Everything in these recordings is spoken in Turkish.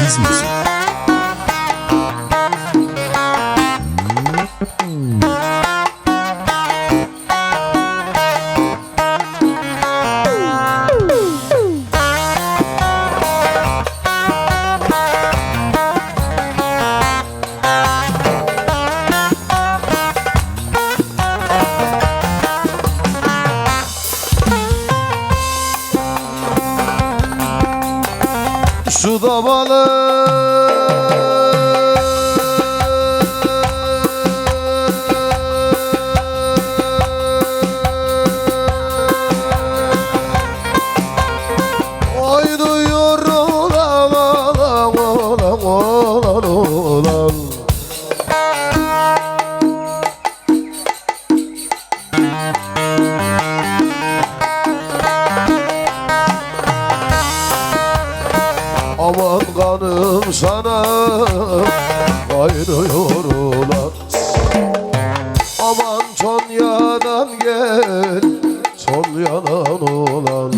Deniz Müzik. Suda balık oynuyor olan olan olan olan olan. Aman kanım sana kaynıyor ulan. Aman Konya'dan gel Konya'dan ulan.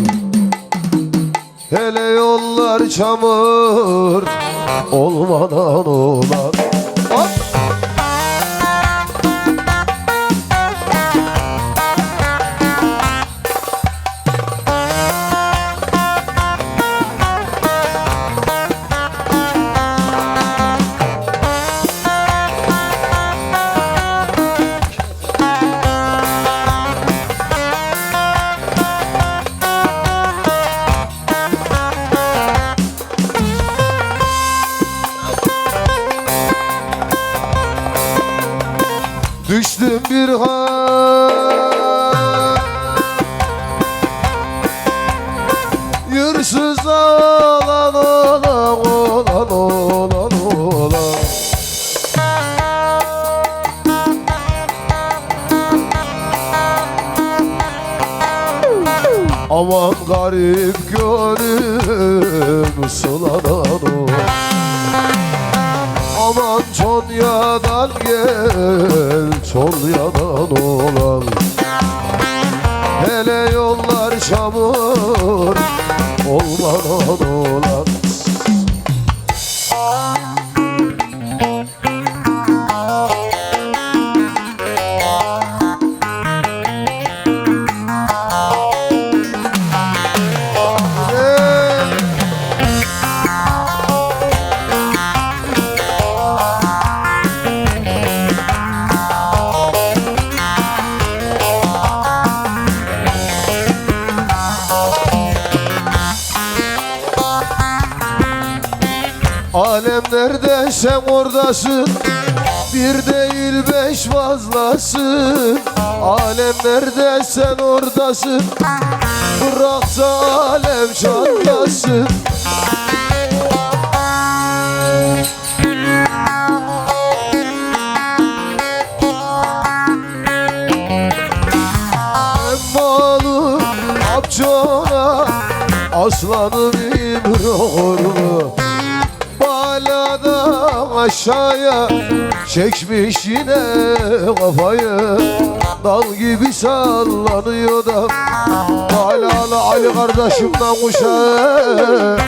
Hele yollar çamur olmadan ulan. Hop! Düştüm bir yırsız olan olan olan olan olan. Aman garip gönlüm sulanan o. Aman Konya'dan gel Konya'dan olan. Hele yollar çamur olmadan olan. Alem nerede sen oradasın, bir değil beş fazlasın. Alem nerede sen oradasın, bıraksa alem çatlasın. Emmalı Abcona aslanım İmroğlu. Baladan aşağıya çekmiş yine kafayı, dal gibi sallanıyor da Balalı Ali kardeşimden kuşağı.